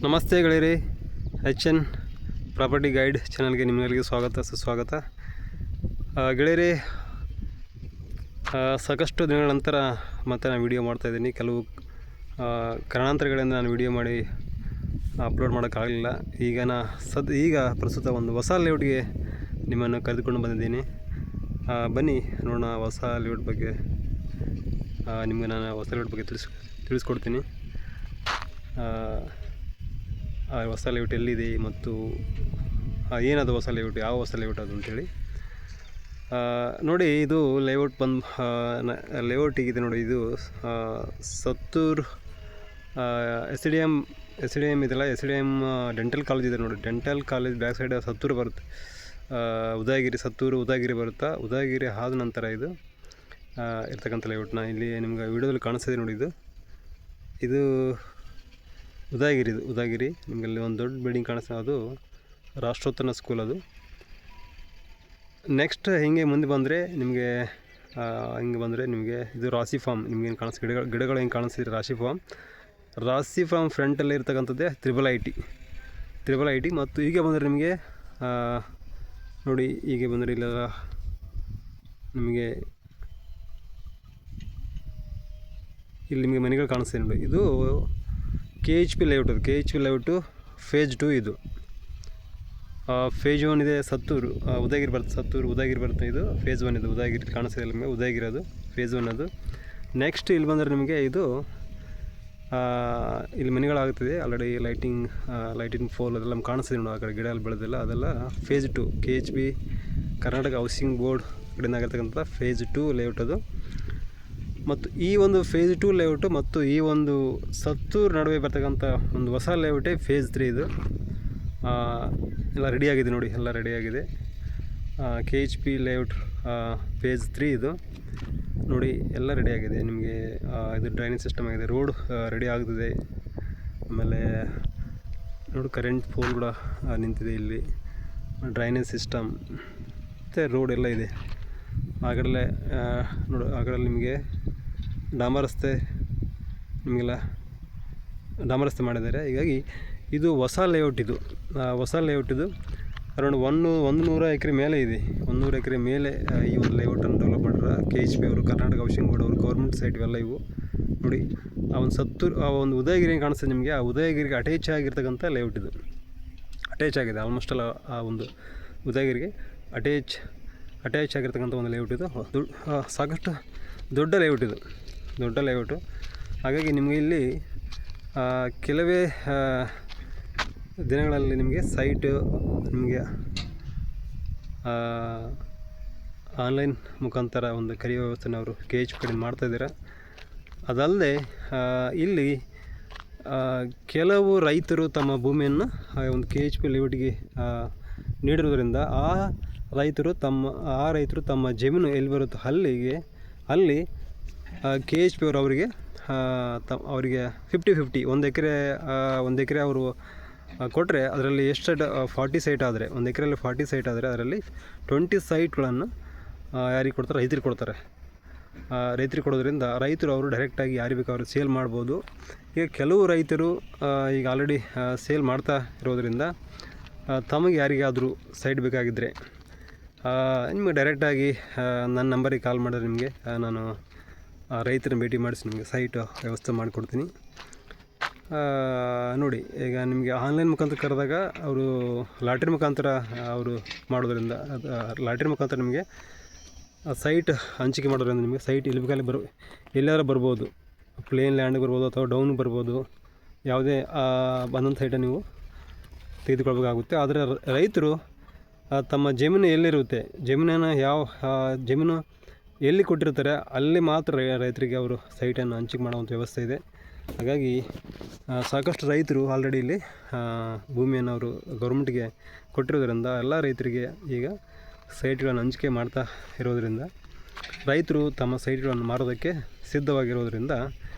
ನಮಸ್ತೆ ಗೆಳೆಯರಿ, H N property guide ಚಾನಲ್ಗೆ ನಿಮ್ಮೆಲ್ಲರಿಗೂ ಸ್ವಾಗತ ಸುಸ್ವಾಗತ. ಗೆಳೆಯರಿ, ಸಾಕಷ್ಟು ದಿನಗಳ ನಂತರ ಮತ್ತೆ ನಾನು ವಿಡಿಯೋ ಮಾಡ್ತಾಯಿದ್ದೀನಿ. ಕೆಲವು ಕಾರಣಾಂತರಗಳಿಂದ ನಾನು ವಿಡಿಯೋ ಮಾಡಿ ಅಪ್ಲೋಡ್ ಮಾಡೋಕ್ಕಾಗಲಿಲ್ಲ. ಈಗ ಪ್ರಸ್ತುತ ಒಂದು ಹೊಸ ಲೇಔಟ್ಗೆ ನಿಮ್ಮನ್ನು ಕರೆದುಕೊಂಡು ಬಂದಿದ್ದೀನಿ. ಬನ್ನಿ ನೋಡೋಣ ಹೊಸ ಲೇಔಟ್ ಬಗ್ಗೆ. ನಿಮಗೆ ನಾನು ಹೊಸ ಲೇಔಟ್ ಬಗ್ಗೆ ತಿಳಿಸ್ಕೊಡ್ತೀನಿ. ಆ ಹೊಸ ಲೇಔಟ್ ಎಲ್ಲಿದೆ ಮತ್ತು ಏನದು ಹೊಸ ಲೇಔಟ್, ಯಾವ ಹೊಸ ಲೇಔಟ್ ಅದು ಅಂತೇಳಿ ನೋಡಿ. ಇದು ಲೇಔಟ್ ಲೇಔಟ್ ಹೀಗಿದೆ ನೋಡಿ. ಇದು ಸತ್ತೂರು ಎಸ್ ಡಿ ಎಮ್ ಇದೆಲ್ಲ, S D M dental college ಇದೆ ನೋಡಿ. Dental college back side Sattur ಬರುತ್ತೆ. ಉದಯಗಿರಿ ಬರುತ್ತಾ. ಉದಯಗಿರಿ ಆದ ನಂತರ ಇದು ಇರ್ತಕ್ಕಂಥ ಲೇಔಟ್ನ ಇಲ್ಲಿ ನಿಮ್ಗೆ ವಿಡಿಯೋದಲ್ಲಿ ಕಾಣಿಸ್ತಿದೆ ನೋಡಿ. ಇದು ಉದಯಗಿರಿ ನಿಮಗಲ್ಲಿ ಒಂದು ದೊಡ್ಡ ಬಿಲ್ಡಿಂಗ್ ಕಾಣಿಸ್ತದೆ, ಅದು ರಾಷ್ಟ್ರೋತ್ತನ ಸ್ಕೂಲ್. ಅದು ನೆಕ್ಸ್ಟ್ ಹಿಂಗೆ ಮುಂದೆ ಬಂದರೆ ನಿಮಗೆ ಇದು ರಾಶಿ ಫಾರ್ಮ್. ನಿಮ್ಗೇನು ಗಿಡಗಳು ಹೆಂಗೆ ಕಾಣಿಸ್ತಿದೆ, ರಾಶಿ ಫಾರ್ಮ್ ಫ್ರಂಟಲ್ಲಿ ಇರ್ತಕ್ಕಂಥದ್ದೇ ತ್ರಿಬಲ್ ಐ ಟಿ. ಮತ್ತು ಹೀಗೆ ಬಂದರೆ ನಿಮಗೆ ನೋಡಿ, ಹೀಗೆ ಬಂದರೆ ಇಲ್ಲೆಲ್ಲ ನಿಮಗೆ ಇಲ್ಲಿ ಮನೆಗಳು ಕಾಣಿಸ್ತಿದೆ ನೋಡಿ. ಇದು KHP ಲೇಔಟು ಫೇಜ್ 2. ಇದು ಫೇಜ್ 1 ಇದೆ ಸತ್ತೂರು, ಉದಯಗಿರಿ ಬರುತ್ತೆ. ಇದು ಫೇಜ್ 1 ಇದು ಉದಯಗಿರಿ ಕಾಣಿಸ್ತಿದೆ ನಿಮಗೆ. ಉದಯಗಿರಿ ಅದು ಫೇಜ್ 1 ಅದು. ನೆಕ್ಸ್ಟ್ ಇಲ್ಲಿ ಬಂದರೆ ನಿಮಗೆ ಇದು ಇಲ್ಲಿ ಮನೆಗಳಾಗ್ತದೆ. ಆಲ್ರೆಡಿ ಲೈಟಿಂಗ್ ಫೋಲ್ ಅದೆಲ್ಲ ನಮ್ಗೆ ಕಾಣಿಸ್ತಿದೆ ನೋಡಿ. ಆ ಕಡೆ ಗಿಡ ಅಲ್ಲಿ ಬೆಳೆದಿಲ್ಲ, ಅದೆಲ್ಲ phase 2 KHP Karnataka housing board ಕಡೆಯಿಂದ ಆಗಿರ್ತಕ್ಕಂಥ ಫೇಜ್ 2 ಲೇಔಟ್ ಅದು. ಮತ್ತು ಈ ಒಂದು ಫೇಜ್ 2 ಲೇಔಟು ಮತ್ತು ಈ ಒಂದು ಸತ್ತೂರು ನಡುವೆ ಬರ್ತಕ್ಕಂಥ ಒಂದು ಹೊಸ ಲೇಔಟೇ ಫೇಜ್ 3. ಇದು ಎಲ್ಲ ರೆಡಿಯಾಗಿದೆ ನೋಡಿ, ಎಲ್ಲ ರೆಡಿಯಾಗಿದೆ. KHP ಲೇಔಟ್ ಫೇಜ್ 3 ಇದು ನೋಡಿ, ಎಲ್ಲ ರೆಡಿಯಾಗಿದೆ. ನಿಮಗೆ ಇದು ಡ್ರೈನೇಜ್ ಸಿಸ್ಟಮ್ ಆಗಿದೆ, ರೋಡ್ ರೆಡಿ ಆಗ್ತಿದೆ. ಆಮೇಲೆ ನೋಡಿ, ಕರೆಂಟ್ ಪೋಲ್ ಕೂಡ ನಿಂತಿದೆ ಇಲ್ಲಿ. ಡ್ರೈನೇಜ್ ಸಿಸ್ಟಮ್ ಮತ್ತು ರೋಡ್ ಎಲ್ಲ ಇದೆ. ಆ ಕಡೆ ನಿಮಗೆ ಡಾಂಬರ್ ರಸ್ತೆ ಮಾಡಿದ್ದಾರೆ. ಹೀಗಾಗಿ ಇದು ಹೊಸ ಲೇಔಟ್. ಇದು ಅರೌಂಡ್ 100 ಎಕರೆ ಮೇಲೆ ಇದೆ. 100 ಎಕರೆ ಮೇಲೆ ಈ ಒಂದು ಲೇಔಟನ್ನು ಡೆವಲಪ್ ಮಾಡಿದ್ರೆ KHP ಅವರು, ಕರ್ನಾಟಕ ಹೌಸಿಂಗ್ ಬೋರ್ಡ್ ಅವರು, ಗೌರ್ಮೆಂಟ್ ಸೈಟ್ ಇವೆಲ್ಲ ಇವು ನೋಡಿ. ಆ ಒಂದು ಸತ್ತೂರು, ಆ ಒಂದು ಉದಯಗಿರಿ ಕಾಣಿಸ್ತದೆ ನಿಮಗೆ. ಆ ಉದಯಗಿರಿಗೆ ಅಟ್ಯಾಚ್ ಆಗಿರ್ತಕ್ಕಂಥ ಲೇಔಟ್ ಇದು. ಅಟ್ಯಾಚ್ ಆಗಿದೆ ಆಲ್ಮೋಸ್ಟ್ ಅಲ್ಲ. ಆ ಒಂದು ಉದಯಗಿರಿಗೆ ಅಟ್ಯಾಚ್ ಆಗಿರ್ತಕ್ಕಂಥ ಒಂದು ಲೇಔಟ್ ಇದು. ಸಾಕಷ್ಟು ದೊಡ್ಡ ಲೇಔಟು. ಹಾಗಾಗಿ ನಿಮಗೆ ಇಲ್ಲಿ ಕೆಲವೇ ದಿನಗಳಲ್ಲಿ ನಿಮಗೆ ಸೈಟು ಆನ್ಲೈನ್ ಮುಖಾಂತರ ಒಂದು ಕರೆಯುವ ವ್ಯವಸ್ಥೆನ ಅವರು KHP ಕಡೆಯಿಂದ ಮಾಡ್ತಾಯಿದ್ದಾರೆ. ಅದಲ್ಲದೆ ಇಲ್ಲಿ ಕೆಲವು ರೈತರು ತಮ್ಮ ಭೂಮಿಯನ್ನು ಒಂದು KHP ಲೇಔಟ್ಗೆ ನೀಡಿರುವುದರಿಂದ ಆ ರೈತರು ತಮ್ಮ ಜಮೀನು ಎಲ್ಲಿ ಬರುತ್ತೋ ಅಲ್ಲಿ KHP ಅವರು ಅವರಿಗೆ 50-50 ಒಂದು ಎಕರೆ ಅವರು ಕೊಟ್ಟರೆ, ಅದರಲ್ಲಿ ಎಷ್ಟು 40 ಸೈಟ್ ಆದರೆ, ಒಂದು ಎಕರೆಯಲ್ಲಿ 40 ಸೈಟ್ ಆದರೆ ಅದರಲ್ಲಿ 20 ಸೈಟ್ಗಳನ್ನು ಯಾರಿಗೆ ಕೊಡ್ತಾರೆ? ರೈತರಿಗೆ ಕೊಡ್ತಾರೆ. ರೈತರಿಗೆ ಕೊಡೋದ್ರಿಂದ ರೈತರು ಅವರು ಡೈರೆಕ್ಟಾಗಿ ಯಾರಿಗೆ ಬೇಕಾದ್ರೂ ಸೇಲ್ ಮಾಡ್ಬೋದು. ಈಗ ಕೆಲವು ರೈತರು ಈಗ ಆಲ್ರೆಡಿ ಸೇಲ್ ಮಾಡ್ತಾ ಇರೋದರಿಂದ ತಮಗೆ ಯಾರಿಗಾದರೂ ಸೈಟ್ ಬೇಕಾಗಿದ್ದರೆ ನಿಮಗೆ ಡೈರೆಕ್ಟಾಗಿ ನನ್ನ ನಂಬರಿಗೆ ಕಾಲ್ ಮಾಡಿದ್ರೆ ನಿಮಗೆ ನಾನು ರೈತರನ್ನ ಭೇಟಿ ಮಾಡಿಸಿ ನಿಮಗೆ ಸೈಟ್ ವ್ಯವಸ್ಥೆ ಮಾಡಿಕೊಡ್ತೀನಿ ನೋಡಿ. ಈಗ ನಿಮಗೆ ಆನ್ಲೈನ್ ಮುಖಾಂತರ ಕರೆದಾಗ ಅವರು ಲಾಟ್ರಿ ಮುಖಾಂತರ ಅವರು ಮಾಡೋದ್ರಿಂದ, ಲಾಟ್ರಿ ಮುಖಾಂತರ ನಿಮಗೆ ಸೈಟ್ ಹಂಚಿಕೆ ಮಾಡೋದ್ರಿಂದ ನಿಮಗೆ ಸೈಟ್ ಎಲ್ಲಾದ್ರೂ ಬರ್ಬೋದು. ಪ್ಲೇನ್ ಲ್ಯಾಂಡ್ಗೆ ಬರ್ಬೋದು ಅಥವಾ ಡೌನ್ ಬರ್ಬೋದು. ಯಾವುದೇ ಬಂದಂಥ ಸೈಟನ್ನು ನೀವು ತೆಗೆದುಕೊಳ್ಬೇಕಾಗುತ್ತೆ. ಆದರೆ ರೈತರು ತಮ್ಮ ಜಮೀನು ಎಲ್ಲಿರುತ್ತೆ, ಜಮೀನು ಎಲ್ಲಿ ಕೊಟ್ಟಿರ್ತಾರೆ ಅಲ್ಲಿ ಮಾತ್ರ ರೈತರಿಗೆ ಅವರು ಸೈಟನ್ನು ಹಂಚಿಕೆ ಮಾಡುವಂಥ ವ್ಯವಸ್ಥೆ ಇದೆ. ಹಾಗಾಗಿ ಸಾಕಷ್ಟು ರೈತರು ಆಲ್ರೆಡಿ ಇಲ್ಲಿ ಭೂಮಿಯನ್ನು ಅವರು ಗೌರ್ಮೆಂಟ್ಗೆ ಕೊಟ್ಟಿರೋದ್ರಿಂದ ಎಲ್ಲ ರೈತರಿಗೆ ಈಗ ಸೈಟ್ಗಳನ್ನು ಹಂಚಿಕೆ ಮಾಡ್ತಾ ಇರೋದರಿಂದ ರೈತರು ತಮ್ಮ ಸೈಟ್ಗಳನ್ನು ಮಾರೋದಕ್ಕೆ ಸಿದ್ಧವಾಗಿರೋದರಿಂದ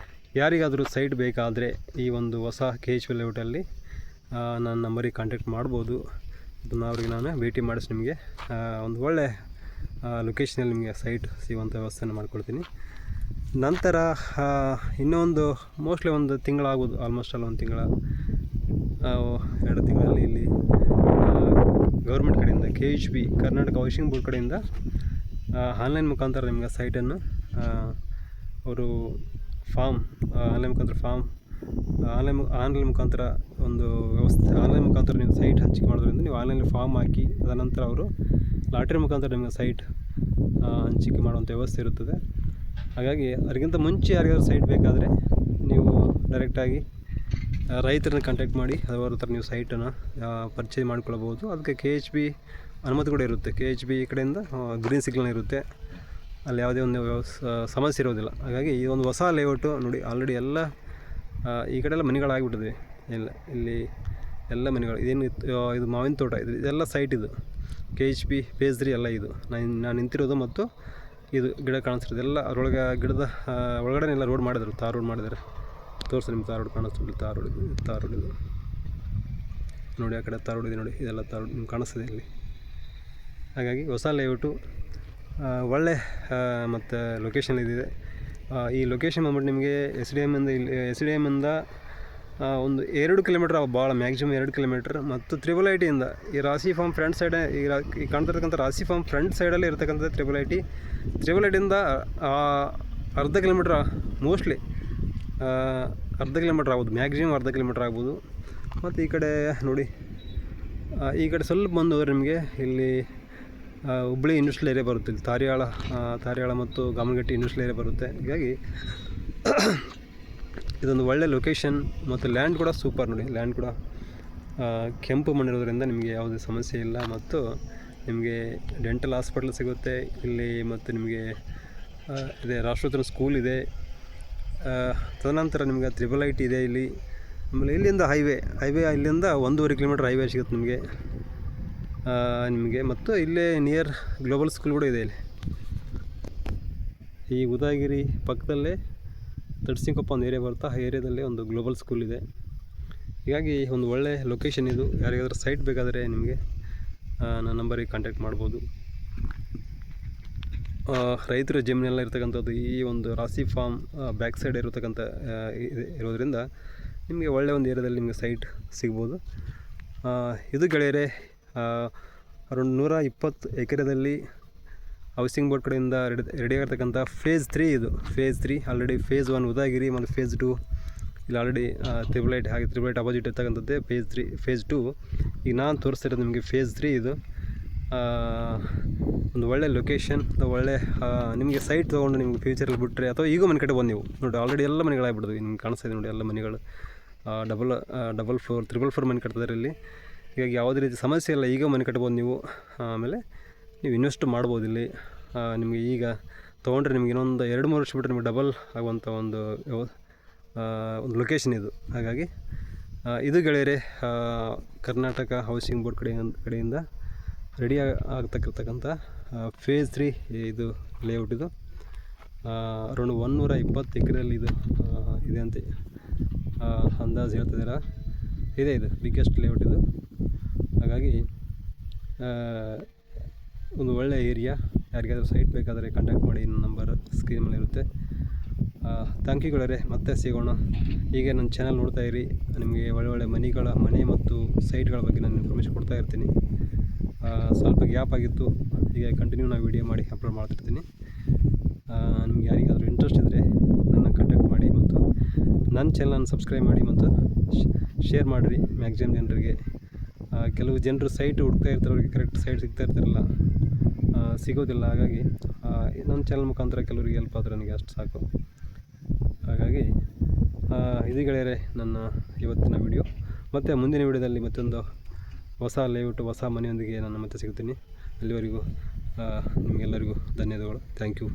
ಯಾರಿಗಾದರೂ ಸೈಟ್ ಬೇಕಾದರೆ ಈ ಒಂದು ಹೊಸ KHP ಲೇಔಟಲ್ಲಿ ನನ್ನ ನಂಬರಿಗೆ ಕಾಂಟ್ಯಾಕ್ಟ್ ಮಾಡ್ಬೋದು. ಅದನ್ನು ಅವ್ರಿಗೆ ನಾನು ಭೇಟಿ ಮಾಡಿಸಿ ನಿಮಗೆ ಒಂದು ಒಳ್ಳೆ ಲೊಕೇಶನಲ್ಲಿ ನಿಮಗೆ ಸೈಟ್ ಸಿಗುವಂಥ ವ್ಯವಸ್ಥೆಯನ್ನು ಮಾಡಿಕೊಡ್ತೀನಿ. ನಂತರ ಇನ್ನೊಂದು ಮೋಸ್ಟ್ಲಿ ಒಂದು ತಿಂಗಳಾಗ್ಬೋದು, ಆಲ್ಮೋಸ್ಟ್ ಅಲ್ಲ ಒಂದು ತಿಂಗಳ 2 ತಿಂಗಳಲ್ಲಿ ಇಲ್ಲಿ ಗೌರ್ಮೆಂಟ್ ಕಡೆಯಿಂದ KHB ಕರ್ನಾಟಕ ಹೌಸಿಂಗ್ ಬೋರ್ಡ್ ಕಡೆಯಿಂದ ಆನ್ಲೈನ್ ಮುಖಾಂತರ ನಿಮಗೆ ಸೈಟನ್ನು ಅವರು ಆನ್ಲೈನ್ ಮುಖಾಂತರ ಒಂದು ವ್ಯವಸ್ಥೆ, ಆನ್ಲೈನ್ ಮುಖಾಂತರ ನೀವು ಸೈಟ್ ಹಂಚಿಕೆ ಮಾಡೋದ್ರಿಂದ ನೀವು ಆನ್ಲೈನಲ್ಲಿ ಫಾರ್ಮ್ ಹಾಕಿ ಅದನಂತರ ಅವರು ಲಾಟ್ರಿ ಮುಖಾಂತರ ನಿಮಗೆ ಸೈಟ್ ಹಂಚಿಕೆ ಮಾಡುವಂಥ ವ್ಯವಸ್ಥೆ ಇರುತ್ತದೆ. ಹಾಗಾಗಿ ಅದಕ್ಕಿಂತ ಮುಂಚೆ ಯಾರಿಗಾದ್ರೂ ಸೈಟ್ ಬೇಕಾದರೆ ನೀವು ಡೈರೆಕ್ಟಾಗಿ ರೈತರನ್ನ ಕಾಂಟ್ಯಾಕ್ಟ್ ಮಾಡಿ ಅವರ ಹತ್ರ ನೀವು ಸೈಟನ್ನು ಪರ್ಚೇಸ್ ಮಾಡಿಕೊಳ್ಳಬಹುದು. ಅದಕ್ಕೆ KHB ಅನುಮತಿ ಕೂಡ ಇರುತ್ತೆ. KHB ಕಡೆಯಿಂದ ಗ್ರೀನ್ ಸಿಗ್ನಲ್ ಇರುತ್ತೆ, ಅಲ್ಲಿ ಯಾವುದೇ ಒಂದು ಸಮಸ್ಯೆ ಇರೋದಿಲ್ಲ. ಹಾಗಾಗಿ ಈ ಒಂದು ಹೊಸ ಲೇಔಟು ನೋಡಿ, ಆಲ್ರೆಡಿ ಎಲ್ಲ ಈ ಕಡೆ ಎಲ್ಲ ಮನೆಗಳಾಗಿಬಿಟ್ಟಿದೆ. ಇಲ್ಲಿ ಎಲ್ಲ ಮನೆಗಳು ಇದೇನು ಇದು ಮಾವಿನ ತೋಟ ಇದೆಲ್ಲ ಸೈಟ್. ಇದು KHB ಫೇಸ್ 3 ಎಲ್ಲ ಇದು ನಾನು ನಿಂತಿರೋದು. ಮತ್ತು ಇದು ಗಿಡ ಕಾಣಿಸ್ತಿರೋದು ಎಲ್ಲ ಅದರೊಳಗೆ ಗಿಡದ ಒಳಗಡೆ ಎಲ್ಲ ರೋಡ್ ಮಾಡಿದ್ರು, ತಾರ್ ರೋಡ್ ಮಾಡಿದ್ದಾರೆ. ತೋರಿಸಿ ನಿಮ್ಗೆ ತಾರ್ ರೋಡ್ ಕಾಣಿಸ್ತಿಲ್ಲ. ತಾರ್ ರೋಡ್ ಇದು ನೋಡಿ, ಆ ಕಡೆ ತಾರ್ ರೋಡ್ ಇದೆ ನೋಡಿ, ಇದೆಲ್ಲ ತಾರ್ ರೋಡ್ ನಿಮ್ಗೆ ಕಾಣಿಸ್ತಿದೆ ಇಲ್ಲಿ. ಹಾಗಾಗಿ ಹೊಸ ಲೇಔಟು ಒಳ್ಳೆ ಮತ್ತು ಲೊಕೇಶನ್ ಇದಿದೆ. ಈ ಲೊಕೇಶನ್ ಬಂದ್ಬಿಟ್ಟು ನಿಮಗೆ SDM ಇಂದ ಒಂದು 2 ಕಿಲೋಮೀಟ್ರ್, ಭಾಳ ಮ್ಯಾಕ್ಸಿಮಮ್ 2 ಕಿಲೋಮೀಟ್ರ್. ಮತ್ತು IIIT ಇಂದ ಈ ರಾಶಿ ಫಾರ್ಮ್ ಫ್ರಂಟ್ ಸೈಡ್, ಈ ಕಾಣ್ತಿರ್ತಕ್ಕಂಥ ರಾಶಿ ಫಾರ್ಮ್ ಫ್ರಂಟ್ ಸೈಡಲ್ಲಿ ಇರ್ತಕ್ಕಂಥ IIIT ಇಂದ ಅರ್ಧ ಕಿಲೋಮೀಟ್ರ್, ಮೋಸ್ಟ್ಲಿ ಅರ್ಧ ಕಿಲೋಮೀಟ್ರ್ ಆಗ್ಬೋದು, ಮ್ಯಾಕ್ಸಿಮಮ್ ಅರ್ಧ ಕಿಲೋಮೀಟ್ರ್ ಆಗ್ಬೋದು. ಮತ್ತು ಈ ಕಡೆ ನೋಡಿ, ಈ ಕಡೆ ಸ್ವಲ್ಪ ಬಂದು ಹೋದರೆ ನಿಮಗೆ ಇಲ್ಲಿ ಹುಬ್ಬಳ್ಳಿ ಇಂಡಸ್ಟ್ರಿಯಲ್ ಏರಿಯಾ ಬರುತ್ತೆ. ಇಲ್ಲಿ ತಾರ್ಯಾಳ ಮತ್ತು ಗಾಮನಗಟ್ಟಿ ಇಂಡಸ್ಟ್ರಿಯಲ್ ಏರಿಯಾ ಬರುತ್ತೆ. ಹೀಗಾಗಿ ಇದೊಂದು ಒಳ್ಳೆ ಲೊಕೇಶನ್. ಮತ್ತು ಲ್ಯಾಂಡ್ ಕೂಡ ಸೂಪರ್ ನೋಡಿ, ಲ್ಯಾಂಡ್ ಕೂಡ ಕೆಂಪು ಮಣ್ಣಿರೋದ್ರಿಂದ ನಿಮಗೆ ಯಾವುದೇ ಸಮಸ್ಯೆ ಇಲ್ಲ. ಮತ್ತು ನಿಮಗೆ ಡೆಂಟಲ್ ಹಾಸ್ಪಿಟಲ್ ಸಿಗುತ್ತೆ ಇಲ್ಲಿ. ಮತ್ತು ನಿಮಗೆ ಇದೆ ರಾಷ್ಟ್ರೋತ್ತರ ಸ್ಕೂಲ್ ಇದೆ. ತದನಂತರ ನಿಮಗೆ IIIT ಇದೆ ಇಲ್ಲಿ. ಆಮೇಲೆ ಇಲ್ಲಿಂದ ಹೈವೇ ಇಲ್ಲಿಂದ 1.5 ಕಿಲೋಮೀಟ್ರ್ ಹೈವೇ ಸಿಗುತ್ತೆ ನಿಮಗೆ. ಮತ್ತು ಇಲ್ಲೇ ನಿಯರ್ ಗ್ಲೋಬಲ್ ಸ್ಕೂಲ್ ಕೂಡ ಇದೆ ಇಲ್ಲಿ. ಈ ಉದಯಗಿರಿ ಪಕ್ಕದಲ್ಲೇ ತಡ್ಸಿಕೊಪ್ಪ ಒಂದು ಏರಿಯಾ ಬರುತ್ತೆ, ಆ ಏರಿಯಾದಲ್ಲಿ ಒಂದು ಗ್ಲೋಬಲ್ ಸ್ಕೂಲ್ ಇದೆ. ಹೀಗಾಗಿ ಒಂದು ಒಳ್ಳೆ ಲೊಕೇಶನ್ ಇದು. ಯಾರಿಗಾದ್ರೂ ಸೈಟ್ ಬೇಕಾದರೆ ನಿಮಗೆ ನನ್ನ ನಂಬರಿಗೆ ಕಾಂಟ್ಯಾಕ್ಟ್ ಮಾಡ್ಬೋದು. ರೈತರ ಜಮೀನೆಲ್ಲ ಇರ್ತಕ್ಕಂಥದ್ದು ಈ ಒಂದು ರಾಶಿ ಫಾರ್ಮ್ ಬ್ಯಾಕ್ ಸೈಡ್ ಇರೋದ್ರಿಂದ ನಿಮಗೆ ಒಳ್ಳೆಯ ಒಂದು ಏರಿಯಾದಲ್ಲಿ ನಿಮಗೆ ಸೈಟ್ ಸಿಗ್ಬೋದು. ಇದು ಗೆಳೆಯರೆ ಅರೌಂಡ್ 120 ಎಕರೆದಲ್ಲಿ ಹೌಸಿಂಗ್ ಬೋರ್ಡ್ ಕಡೆಯಿಂದ ರೆಡಿಯಾಗಿರ್ತಕ್ಕಂಥ ಫೇಸ್ 3 ಇದು. ಫೇಸ್ 3 ಆಲ್ರೆಡಿ ಫೇಸ್ 1 ಉದಯಗಿರಿ ಮತ್ತು ಫೇಸ್ 2 ಇಲ್ಲಿ ಆಲ್ರೆಡಿ IIIT ಅಪೋಸಿಟ್ ಇರ್ತಕ್ಕಂಥದ್ದೇ ಫೇಸ್ 2. ಈಗ ನಾನು ತೋರಿಸ್ತಿರೋದು ನಿಮಗೆ ಫೇಸ್ 3 ಇದು. ಒಂದು ಒಳ್ಳೆ ಲೊಕೇಶನ್, ಒಳ್ಳೆ ನಿಮಗೆ ಸೈಟ್ ತೊಗೊಂಡು ನಿಮಗೆ ಫ್ಯೂಚರಲ್ಲಿ ಬಿಟ್ಟರೆ ಅಥವಾ ಈಗ ಮನೆ ಕಡೆ ಬಂದು ನೀವು ನೋಡಿ, ಆಲ್ರೆಡಿ ಎಲ್ಲ ಮನೆಗಳಾಗ್ಬಿಡ್ತವೆ ನಿಮ್ಗೆ ಕಾಣಿಸ್ತಾ ಇದೆ ನೋಡಿ. ಎಲ್ಲ ಮನೆಗಳು ಡಬಲ್ ಫ್ಲೋರ್ 3 ಮನೆ ಕಟ್ತಿದ್ದಾರೆ ಇಲ್ಲಿ. ಹೀಗಾಗಿ ಯಾವುದೇ ರೀತಿ ಸಮಸ್ಯೆ ಇಲ್ಲ. ಈಗ ಮನೆ ಕಟ್ಬೋದು ನೀವು. ಆಮೇಲೆ ನೀವು ಇನ್ವೆಸ್ಟ್ ಮಾಡ್ಬೋದು ಇಲ್ಲಿ. ನಿಮಗೆ ಈಗ ತೊಗೊಂಡ್ರೆ ನಿಮ್ಗೆ ಇನ್ನೊಂದು 2-3 ವರ್ಷ ಬಿಟ್ಟರೆ ನಿಮಗೆ ಡಬಲ್ ಆಗುವಂಥ ಒಂದು ಲೊಕೇಶನ್ ಇದು. ಹಾಗಾಗಿ ಇದು ಗೆಳೆಯರೆ ಕರ್ನಾಟಕ ಹೌಸಿಂಗ್ ಬೋರ್ಡ್ ಕಡೆಯಿಂದ ರೆಡಿ ಆಗ್ತಕ್ಕಂಥ ಫೇಸ್ 3 ಇದು ಲೇಔಟ್. ಇದು ಅರೌಂಡ್ 120 ಎಕರೆಯಲ್ಲಿ ಇದು ಇದೆ ಅಂತ ಅಂದಾಜು ಹೇಳ್ತಿದ್ದೀರಾ. ಇದು ಬಿಗ್ಗೆಸ್ಟ್ ಲೇಔಟ್ ಇದು. ಹಾಗಾಗಿ ಒಂದು ಒಳ್ಳೆಯ ಏರಿಯಾ. ಯಾರಿಗಾದ್ರೂ ಸೈಟ್ ಬೇಕಾದರೆ ಕಾಂಟ್ಯಾಕ್ಟ್ ಮಾಡಿ, ನನ್ನ ನಂಬರ್ ಸ್ಕ್ರೀನ್ ಮೇಲೆ ಇರುತ್ತೆ. ಥ್ಯಾಂಕ್ ಯು ಗೆಳೆಯರೆ, ಮತ್ತೆ ಸಿಗೋಣ. ಹೀಗೆ ನನ್ನ ಚಾನಲ್ ನೋಡ್ತಾ ಇರಿ. ನಿಮಗೆ ಒಳ್ಳೆ ಮನೆ ಮತ್ತು ಸೈಟ್ಗಳ ಬಗ್ಗೆ ನಾನು ಇನ್ಫಾರ್ಮೇಷನ್ ಕೊಡ್ತಾ ಇರ್ತೀನಿ. ಸ್ವಲ್ಪ ಗ್ಯಾಪ್ ಆಗಿತ್ತು, ಹೀಗೆ ಕಂಟಿನ್ಯೂ ನಾವು ವಿಡಿಯೋ ಮಾಡಿ ಅಪ್ಲೋಡ್ ಮಾಡ್ತಿರ್ತೀನಿ. ನಿಮ್ಗೆ ಯಾರಿಗಾದರೂ ಇಂಟ್ರೆಸ್ಟ್ ಇದ್ದರೆ ನನ್ನ ಕಾಂಟ್ಯಾಕ್ಟ್ ಮಾಡಿ ಮತ್ತು ನನ್ನ ಚಾನಲನ್ನು ಸಬ್ಸ್ಕ್ರೈಬ್ ಮಾಡಿ ಮತ್ತು ಶೇರ್ ಮಾಡಿರಿ ಮ್ಯಾಕ್ಸಿಮಮ್ ಜನರಿಗೆ. ಕೆಲವು ಜನರು ಸೈಟ್ ಹುಡ್ತಾ ಇರ್ತಾರೆ, ಅವ್ರಿಗೆ ಕರೆಕ್ಟ್ ಸೈಟ್ ಸಿಗೋದಿಲ್ಲ. ಹಾಗಾಗಿ ನನ್ನ ಚಾನಲ್ ಮುಖಾಂತರ ಕೆಲವರಿಗೆ ಹೆಲ್ಪ್ ಆದರೆ ನನಗೆ ಅಷ್ಟು ಸಾಕು. ಹಾಗಾಗಿ ಇದು ಗೆಳೆಯರೆ ನನ್ನ ಇವತ್ತಿನ ವಿಡಿಯೋ. ಮತ್ತು ಮುಂದಿನ ವಿಡಿಯೋದಲ್ಲಿ ಮತ್ತೊಂದು ಹೊಸ ಲೇಔಟ್, ಹೊಸ ಮನೆಯೊಂದಿಗೆ ನಾನು ಮತ್ತೆ ಸಿಗ್ತೀನಿ. ಅಲ್ಲಿವರೆಗೂ ನಿಮಗೆಲ್ಲರಿಗೂ ಧನ್ಯವಾದಗಳು. Thank you.